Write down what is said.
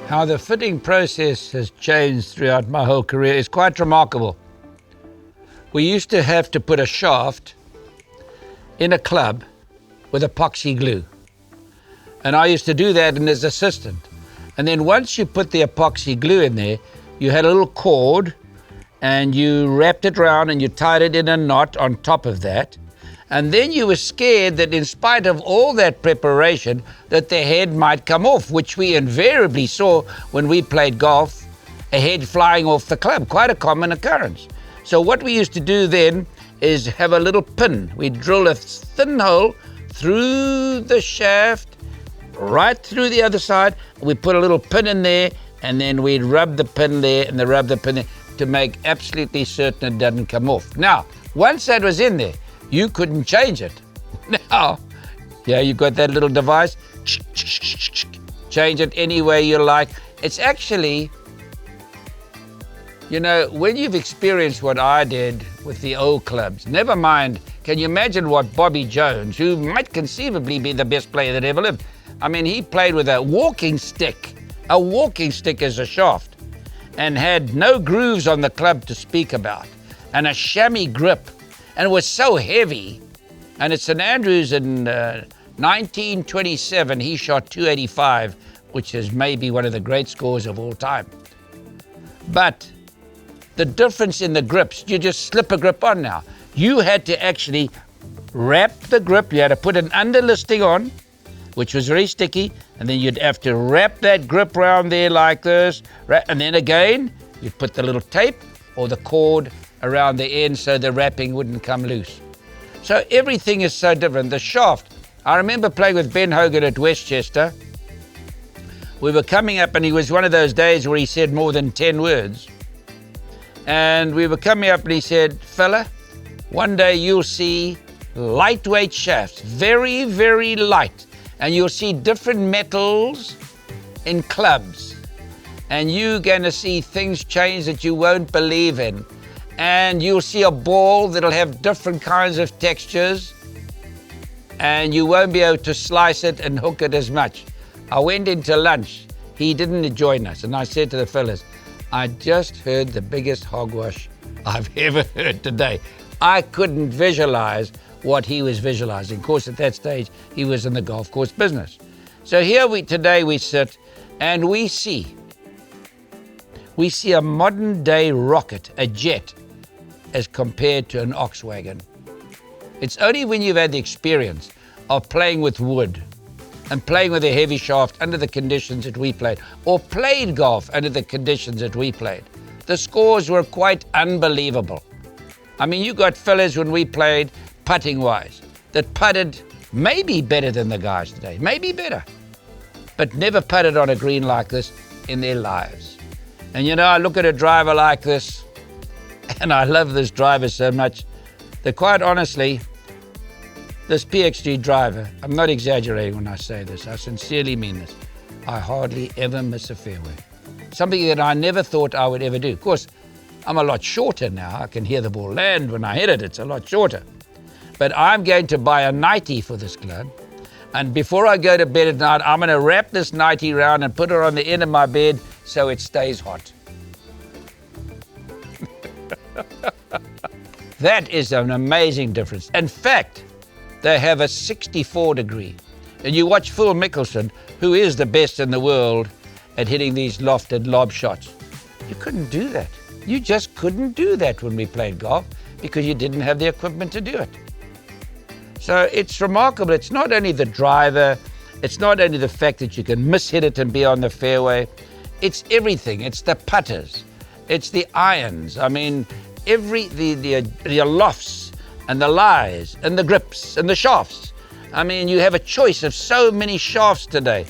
How the fitting process has changed throughout my whole career is quite remarkable. We used to have to put a shaft in a club with epoxy glue. And I used to do that as assistant. And then once you put the epoxy glue in there, you had a little cord and you wrapped it around and you tied it in a knot on top of that. And then you were scared that in spite of all that preparation, that the head might come off, which we invariably saw when we played golf, a head flying off the club, quite a common occurrence. So what we used to do then is have a little pin. We'd drill a thin hole through the shaft, right through the other side. We put a little pin in there, and then we'd rub the pin there and rub the pin there to make absolutely certain it doesn't come off. Now, once that was in there, you couldn't change it. Now, yeah, you got that little device, change it any way you like. It's actually, you know, when you've experienced what I did with the old clubs, never mind, can you imagine what Bobby Jones, who might conceivably be the best player that ever lived, I mean, he played with a walking stick as a shaft, and had no grooves on the club to speak about, and a chamois grip, and it was so heavy. And at St Andrews in 1927, he shot 285, which is maybe one of the great scores of all time. But the difference in the grips, you just slip a grip on now. You had to actually wrap the grip, you had to put an underlisting on, which was very sticky, and then you'd have to wrap that grip around there like this, and then again, you'd put the little tape or the cord around the end so the wrapping wouldn't come loose. So everything is so different. The shaft, I remember playing with Ben Hogan at Westchester. We were coming up, and he was one of those days where he said more than 10 words. And we were coming up and he said, fella, one day you'll see lightweight shafts, very, very light. And you'll see different metals in clubs. And you're going to see things change that you won't believe in. And you'll see a ball that'll have different kinds of textures. And you won't be able to slice it and hook it as much. I went into lunch. He didn't join us. And I said to the fellas, I just heard the biggest hogwash I've ever heard today. I couldn't visualize what he was visualizing. Of course, at that stage, he was in the golf course business. So here today we sit and we see a modern day rocket, a jet, as compared to an ox wagon. It's only when you've had the experience of playing with wood and playing with a heavy shaft under the conditions that we played, or played golf under the conditions that we played. The scores were quite unbelievable. I mean, you got fellas when we played putting wise that putted maybe better than the guys today, maybe better, but never putted on a green like this in their lives. And you know, I look at a driver like this, and I love this driver so much that quite honestly, this PXG driver, I'm not exaggerating when I say this, I sincerely mean this, I hardly ever miss a fairway. Something that I never thought I would ever do. Of course, I'm a lot shorter now. I can hear the ball land when I hit it, it's a lot shorter. But I'm going to buy a 90 for this club. And before I go to bed at night, I'm going to wrap this 90 round and put it on the end of my bed so it stays hot. That is an amazing difference. In fact, they have a 64 degree. And you watch Phil Mickelson, who is the best in the world at hitting these lofted lob shots. You couldn't do that. You just couldn't do that when we played golf because you didn't have the equipment to do it. So it's remarkable. It's not only the driver, it's not only the fact that you can mishit it and be on the fairway, it's everything. It's the putters, it's the irons. I mean, the lofts and the lies and the grips and the shafts. I mean, you have a choice of so many shafts today.